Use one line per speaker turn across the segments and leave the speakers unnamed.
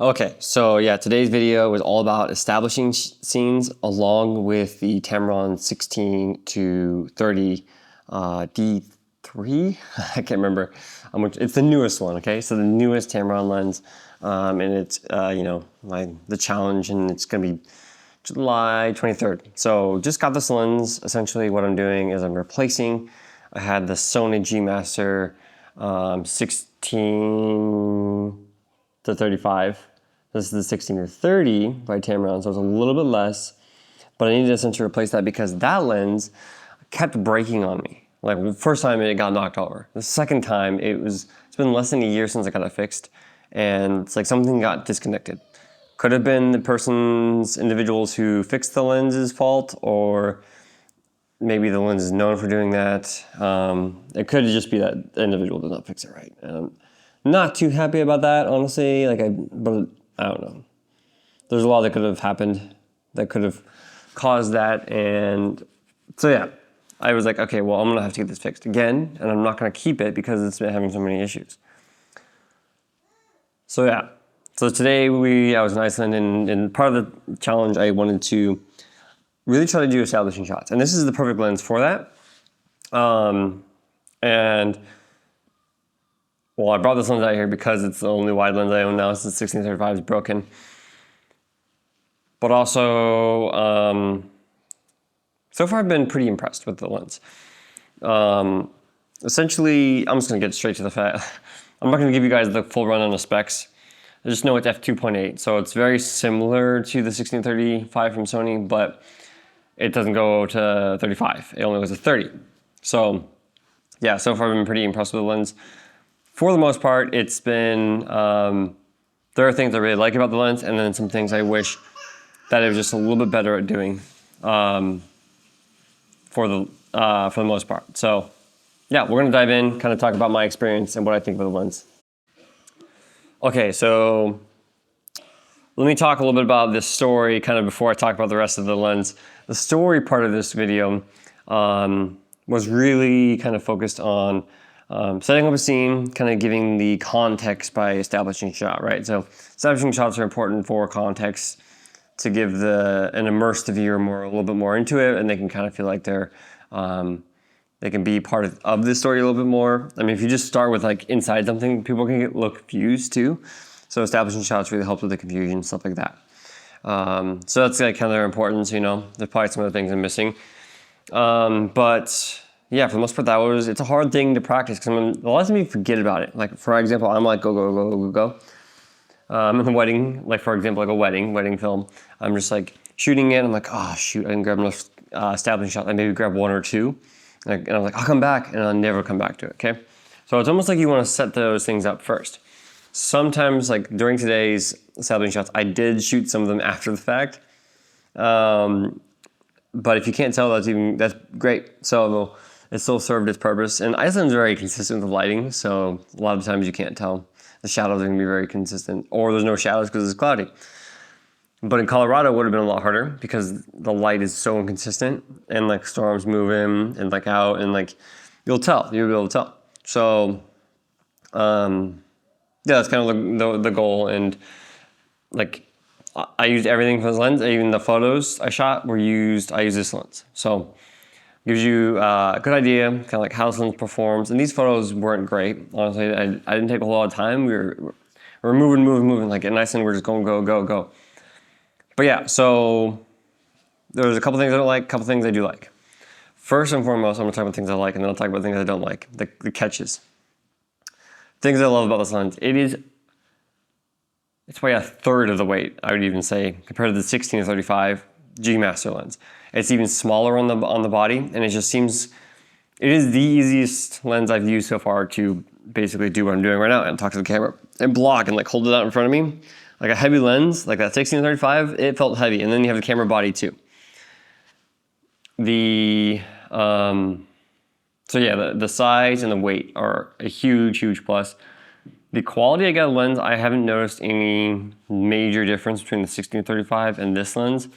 Okay, so yeah, today's video was all about establishing scenes along with the Tamron 16 to 30 D3. I can't remember. It's the newest one, okay? So the newest Tamron lens, and it's the challenge, and it's gonna be July 23rd. So just got this lens. Essentially, what I'm doing is I'm replacing. I had the Sony G Master 16 to 35. This is the 16 to 30 by Tamron, so it's a little bit less, but I needed essentially to replace that because that lens kept breaking on me. Like the first time it got knocked over. The second time it's been less than a year since I got it fixed, and it's like something got disconnected. Could have been the individuals who fixed the lens's fault, or maybe the lens is known for doing that. It could just be that the individual did not fix it right. Not too happy about that, honestly. But I don't know. There's a lot that could have happened that could have caused that, and so yeah, I was like, okay, well, I'm gonna have to get this fixed again, and I'm not gonna keep it because it's been having so many issues. So yeah, so today I was in Iceland, and part of the challenge I wanted to really try to do establishing shots, and this is the perfect lens for that. And well, I brought this lens out here because it's the only wide lens I own now since the 16-35 is broken. But also, so far I've been pretty impressed with the lens. Essentially, I'm just gonna get straight to the fact. I'm not gonna give you guys the full run on the specs. I just know it's f2.8, so it's very similar to the 16-35 from Sony, but it doesn't go to 35. It only goes to 30. So yeah, so far I've been pretty impressed with the lens. For the most part, it's been, there are things I really like about the lens, and then some things I wish that it was just a little bit better at doing for the most part. So yeah, we're gonna dive in, kind of talk about my experience and what I think of the lens. Okay, so let me talk a little bit about this story kind of before I talk about the rest of the lens. The story part of this video was really kind of focused on setting up a scene, kind of giving the context by establishing shot, right? So establishing shots are important for context to give an immerse the viewer a little bit more into it, and they can kind of feel like they can be part of the story a little bit more. I mean, if you just start with like inside something, people can look confused too. So establishing shots really helps with the confusion, stuff like that. So that's like kind of their importance, you know. There's probably some other things I'm missing. But yeah, for the most part, it's a hard thing to practice because a lot of times you forget about it. Like for example, I'm like, go, go, go, go, go. In the wedding, like for example, like a wedding film, I'm just like shooting it. I'm like, oh shoot, I didn't grab enough establishing shots. I maybe grab one or two. And I'm like, I'll come back, and I'll never come back to it, okay? So it's almost like you want to set those things up first. Sometimes, like during today's establishing shots, I did shoot some of them after the fact. But if you can't tell, that's great. So it still served its purpose. And Iceland's very consistent with lighting, so a lot of times you can't tell. The shadows are gonna be very consistent, or there's no shadows because it's cloudy. But in Colorado, it would have been a lot harder because the light is so inconsistent, and like storms move in and like out, and like you'll be able to tell. So yeah, that's kind of the goal. And like I used everything for this lens. Even the photos I shot I used this lens. So it gives you a good idea, kind of like how this lens performs. And these photos weren't great, honestly. I didn't take a lot of time. We were moving. Like in Iceland, we're just going, go, go, go. But yeah, so there's a couple things I don't like, a couple things I do like. First and foremost, I'm gonna talk about things I like, and then I'll talk about things I don't like, the catches. Things I love about this lens, it's probably a third of the weight, I would even say, compared to the 16 to 35 G Master lens. It's even smaller on the body, and it just seems, it is the easiest lens I've used so far to basically do what I'm doing right now and talk to the camera and block and like hold it out in front of me. Like a heavy lens, like that 16 to 35, it felt heavy, and then you have the camera body too. So yeah, the size and the weight are a huge plus. The quality I got of the lens, I haven't noticed any major difference between the 16 to 35 and this lens.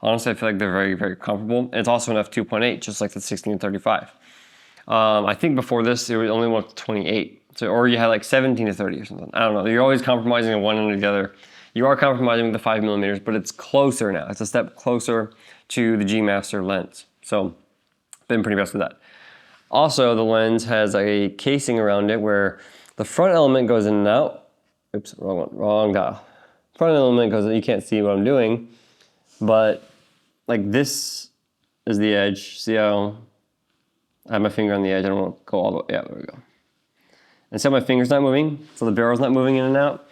Honestly, I feel like they're very comparable. And it's also an f2.8, just like the 16 to 35. I think before this, it was only went to 28. So, or you had like 17 to 30 or something. I don't know. You're always compromising on one and the other. You are compromising with the 5mm, but it's closer now. It's a step closer to the G Master lens. So, been pretty impressed with that. Also, the lens has a casing around it where the front element goes in and out. Oops, wrong one, wrong dial. Front element goes in, you can't see what I'm doing, but like this is the edge. See how I have my finger on the edge? I don't want to go all the way, yeah, there we go. And so my finger's not moving, so the barrel's not moving in and out.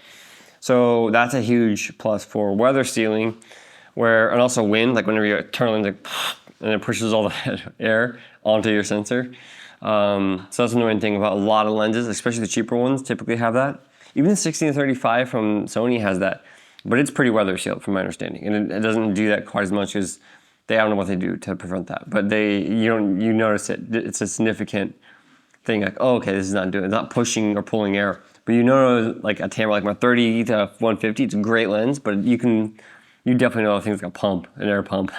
So that's a huge plus for weather sealing, and also wind, like whenever you turn on, like, and it pushes all the air onto your sensor. So that's another thing about a lot of lenses, especially the cheaper ones typically have that. Even the 16-35 from Sony has that, but it's pretty weather sealed from my understanding. And it doesn't do that quite as much as I don't know what they do to prevent that, but you notice it. It's a significant thing, like, oh, okay, this is not it's not pushing or pulling air. But you know, like a Tamron, like my 30 to 150, it's a great lens, but you definitely know things like a pump, an air pump.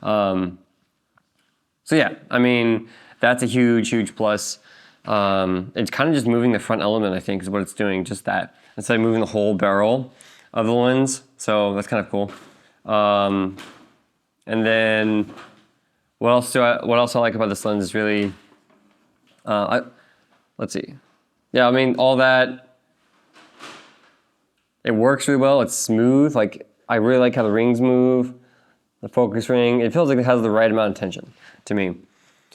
So yeah, I mean, that's a huge, huge plus. It's kind of just moving the front element, I think, is what it's doing, just that. Instead of moving the whole barrel of the lens, so that's kind of cool. And then, what else I like about this lens is really, let's see. Yeah, I mean, all that, it works really well, it's smooth. Like, I really like how the rings move, the focus ring. It feels like it has the right amount of tension to me.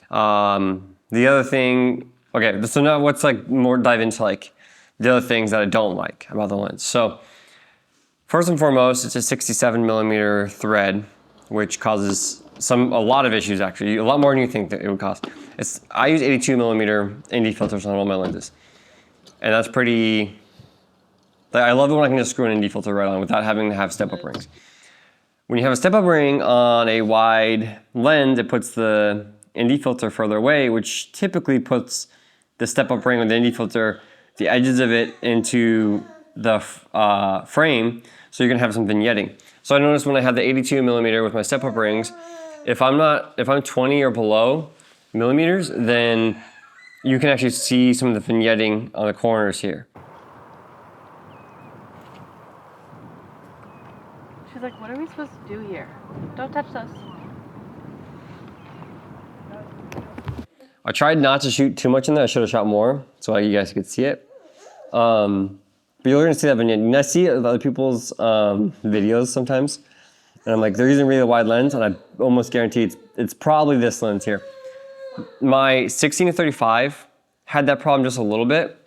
The other thing, okay, so now let's like more dive into like the other things that I don't like about the lens. So, first and foremost, it's a 67mm thread, which causes a lot of issues actually, a lot more than you think that it would cause. I use 82mm ND filters on all my lenses, and that's pretty. I love it when I can just screw an ND filter right on without having to have step-up rings. When you have a step-up ring on a wide lens, it puts the ND filter further away, which typically puts the step-up ring with the ND filter, the edges of it into the frame, so you're gonna have some vignetting. So I noticed when I have the 82mm with my step-up rings, if I'm 20 or below millimeters, then you can actually see some of the vignetting on the corners here.
She's like, what are we supposed to do here? Don't touch those.
I tried not to shoot too much in there. I should have shot more so you guys could see it. But you're gonna see that vignette. And I see other people's videos sometimes, and I'm like, they're using really wide lens, and I almost guarantee it's probably this lens here. My 16-35 had that problem just a little bit,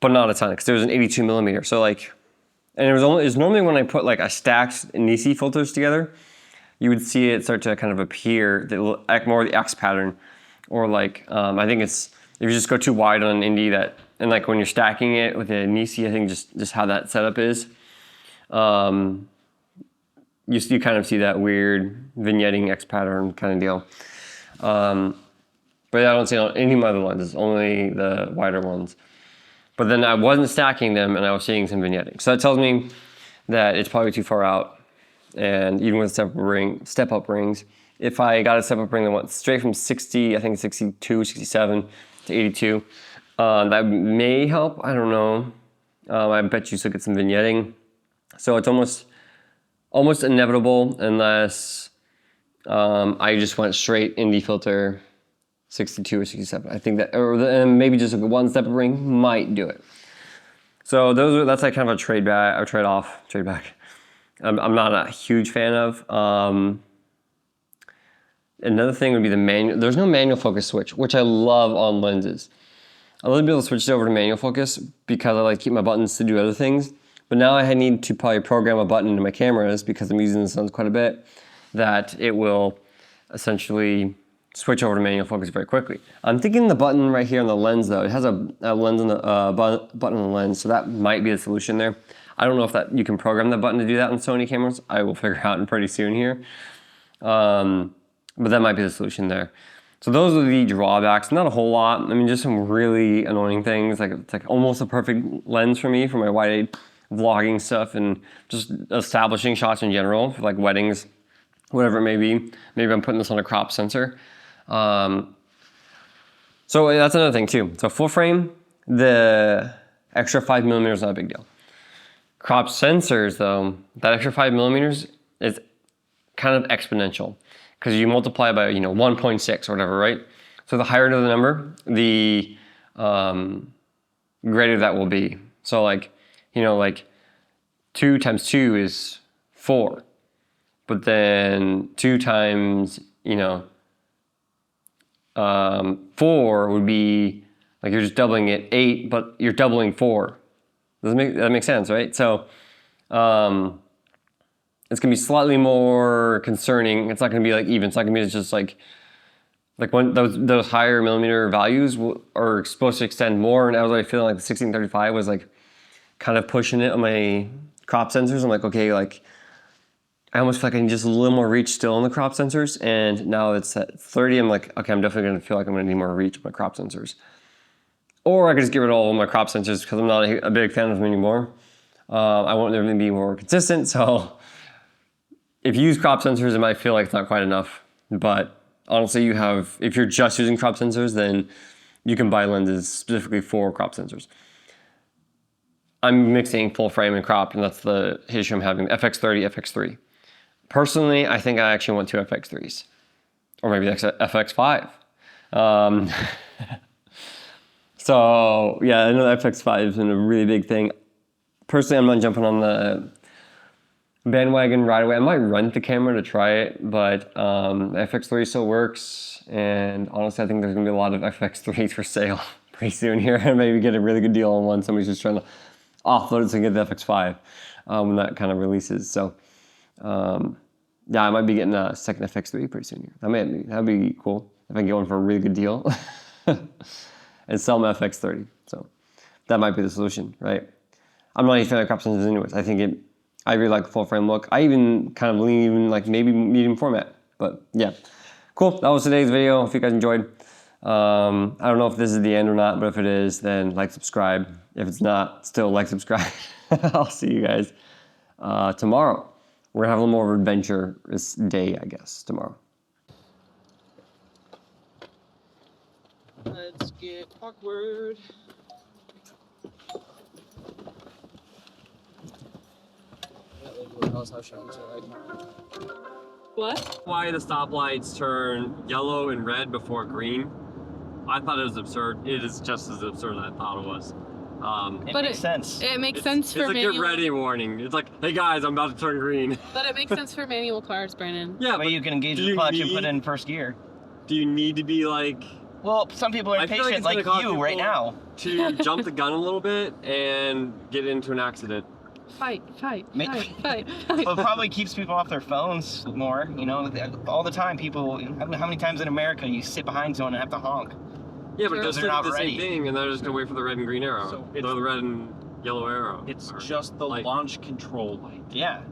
but not a ton, because there was an 82mm. So like, and it was normally when I put like I stacked Nisi filters together, you would see it start to kind of appear, more of the X pattern, or like I think it's if you just go too wide on an ND and like when you're stacking it with a Nisi, I think just how that setup is, you kind of see that weird vignetting X pattern kind of deal. But I don't see it on any of my other lenses, only the wider ones. But then I wasn't stacking them and I was seeing some vignetting. So that tells me that it's probably too far out. And even with step-up rings, if I got a step-up ring that went straight from 60, I think 62, 67 to 82, that may help, I don't know. I bet you still get some vignetting. So it's almost inevitable unless I just went straight ND filter 62 or 67. I think that, and maybe just one step-up ring might do it. So that's like kind of a trade back. I'm not a huge fan of. Another thing would be the manual. There's no manual focus switch, which I love on lenses. I love to be able to switch it over to manual focus because I like to keep my buttons to do other things. But now I need to probably program a button into my cameras because I'm using this lens quite a bit, that it will essentially switch over to manual focus very quickly. I'm thinking the button right here on the lens though, it has a lens on the button on the lens, so that might be the solution there. I don't know if you can program the button to do that on Sony cameras. I will figure out pretty soon here. But that might be the solution there. So those are the drawbacks, not a whole lot. I mean, just some really annoying things. Like it's like almost a perfect lens for me for my wide vlogging stuff and just establishing shots in general, for like weddings, whatever it may be. Maybe I'm putting this on a crop sensor. So that's another thing too. So full frame, the extra 5mm is not a big deal. Crop sensors, though, that extra 5 millimeters is kind of exponential because you multiply by 1.6 or whatever, right? So the higher the number, the greater that will be. So like 2 times 2 is 4, but then 2 times 4 would be like you're just doubling it 8, but you're doubling 4. That makes sense, right? So it's gonna be slightly more concerning. It's not gonna be like even. It's not gonna be just like when those higher millimeter values are supposed to extend more. And I was like feeling like the 1635 was like kind of pushing it on my crop sensors. I'm like, okay, like I almost feel like I need just a little more reach still on the crop sensors. And now it's at 30. I'm like, okay, I'm definitely gonna feel like I'm gonna need more reach on my crop sensors. Or I could just get rid of all of my crop sensors because I'm not a big fan of them anymore. I want them to be more consistent. So if you use crop sensors, it might feel like it's not quite enough. But honestly, if you're just using crop sensors, then you can buy lenses specifically for crop sensors. I'm mixing full frame and crop, and that's the issue I'm having. FX30, FX3. Personally, I think I actually want 2 FX3s. Or maybe FX5. So yeah, I know the FX5 has been a really big thing. Personally, I'm not jumping on the bandwagon right away. I might rent the camera to try it, but the FX3 still works. And honestly, I think there's gonna be a lot of FX3s for sale pretty soon here. Maybe get a really good deal on one. Somebody's just trying to offload it so get the FX5 when that kind of releases. So yeah, I might be getting a second FX3 pretty soon here. That'd be cool if I can get one for a really good deal. And sell my FX30. So that might be the solution, right? I'm not a fan of crop sensors anyways. I really like the full frame look. I even kind of lean even like maybe medium format, but yeah. Cool, that was today's video. If you guys enjoyed. I don't know if this is the end or not, but if it is, then like, subscribe. If it's not, still like, subscribe. I'll see you guys tomorrow. We're gonna have a little more of an adventurous day, I guess, tomorrow.
Let's get awkward.
What?
Why the stoplights turn yellow and red before green? I thought it was absurd. It is just as absurd as I thought it was.
It makes sense.
It makes sense for
It's a
manual.
get ready warning. It's like, hey guys, I'm about to turn green.
But it makes sense for manual cars, Brandon.
Yeah,
But you can engage
do
the
you
clutch and
need-
put it in first gear.
do you need to be like
Well, some people are
I feel like
impatient
it's
like,
gonna cause
you right
people-
now.
to jump the gun a little bit and get into an accident?
Fight.
Well, it probably keeps people off their phones more, all the time people, how many times in America you sit behind someone and have to honk?
Yeah, but
Sure.
they're
They're
still
not
the
ready.
same thing, and they're just gonna wait for the red and green arrow.
So
the red and yellow arrow.
It's
Or
just the
light.
launch control light.
Yeah.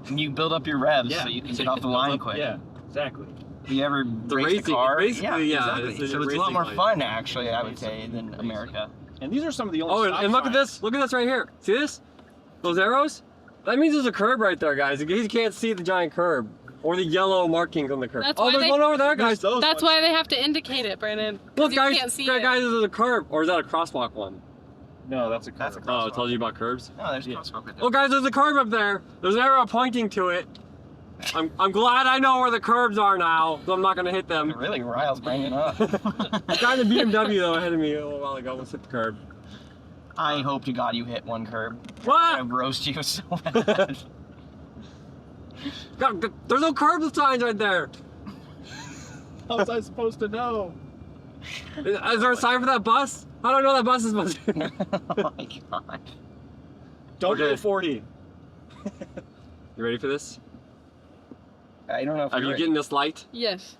And you build up your revs so you can get off the line quick.
Yeah, exactly.
Have you ever
The
raced
racing-
a car?
basically, yeah,
exactly.
it's a
So it's a lot
racing
more
light.
fun, actually, I would say, than America.
And these are some of the only
Oh,
stop
and look at
signs.
this! Look at this right here. See this? Those arrows? That means there's a curb right there, guys. In case you can't see the giant curb or the yellow markings on the curb.
That's
Oh,
why
there's
they-
one over there, guys.
Those
That's
ones.
why they have to indicate it, Brandon. 'Cause
Look,
you
guys,
can't see
guys,
it.
there's a curb, or is that a crosswalk one?
No, that's a curve.
That's a
Oh, it tells you about curbs.
No, there's a
Yeah.
crosswalk right there.
Oh, guys, there's a curb up there. There's an arrow pointing to it. I'm glad I know where the curbs are now, so I'm not gonna hit them.
It really riles Brandon up.
The guy in the BMW though ahead of me a little while ago almost hit the curb.
I hope to God you hit one curb.
What?
I roast you so bad.
God, there's no curb signs right there.
How was I supposed to know?
Is there a sign for that bus? How do I know that bus is supposed to?
Oh my God.
Don't
Okay.
go 40.
You ready for this?
I don't know if
Are
you're
you
ready.
getting this light?
Yes.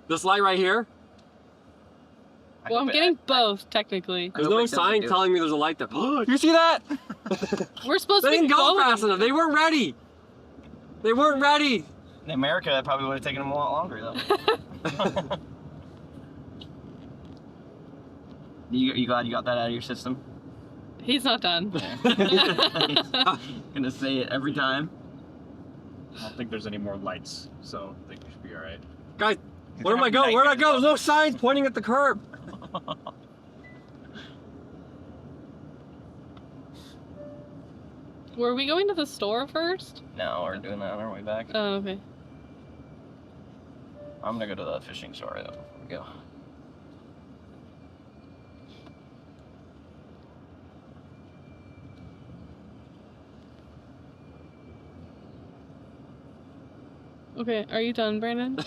This light right here?
I
Well, I'm
hope
getting both, technically.
There's
hope it
no
doesn't
sign
do it.
telling me there's a light there. You see that?
We're supposed
They
to be
didn't go
going.
fast enough. They weren't ready. They weren't ready.
In America, that probably would have taken them a lot longer, though. You glad you got that out of your system?
He's not done.
Gonna say it every time.
I don't think there's any more lights, so I think we should be alright.
Guys, where am I going? Where'd I go? There's no signs pointing at the curb.
Were we going to the store first?
No, we're doing that on our way back.
Oh, okay.
I'm gonna go to the fishing store though. Before we go.
Okay, are you done, Brandon?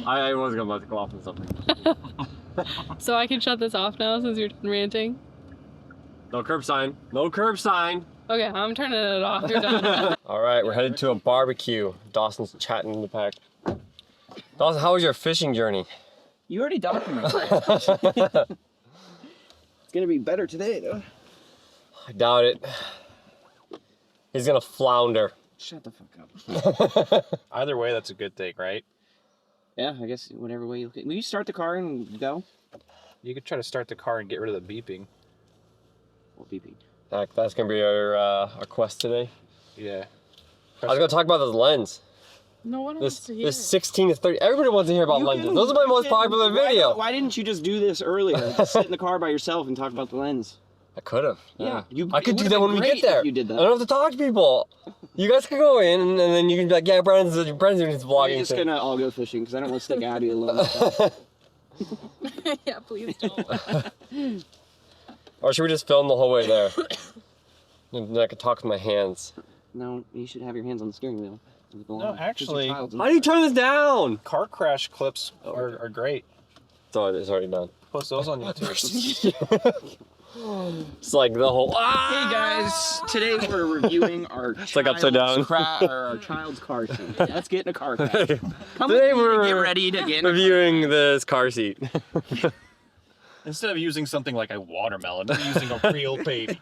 I was about to go off on something.
So I can shut this off now since you're done ranting?
No curb sign. No curb sign.
Okay, I'm turning it off. You're done.
All right, we're headed to a barbecue. Dawson's chatting in the back. Dawson, how was your fishing journey?
You already documented it. It's gonna be better today though.
I doubt it. He's gonna flounder.
Shut the fuck up.
Either way, that's a good thing, right?
Yeah, I guess whatever way you look at. Will you start the car and go?
You could try to start the car and get rid of the beeping.
What beeping?
That's gonna be our quest today.
Yeah.
I was gonna talk about this lens.
No one wants to hear
This
it.
16 to 30. Everybody wants to hear about lenses. Those are my most popular video.
Why didn't you just do this earlier? Just sit in the car by yourself and talk about the lens.
I could have.
Yeah,
I could
it
do
would've
that when
been
we
great
get there.
if you did that.
I don't have to talk to people. You guys can go in and then you can be like, yeah, Brandon's doing his
We're
vlogging.
just gonna all go fishing because I don't want to stick Abby alone.
Yeah, please don't.
Or should we just film the whole way there? And then I could talk with my hands.
No, you should have your hands on the steering wheel.
No, actually-
How do you turn this down?
Car crash clips are great.
It's already done.
Post those on YouTube.
It's like the whole.
Hey guys, today we're reviewing our
like upside down.
our child's car seat. Let's get in a car crash. Come
Today
with me to
we're
get ready to get in a
reviewing this car seat.
Instead of using something like a watermelon, we're using a real baby.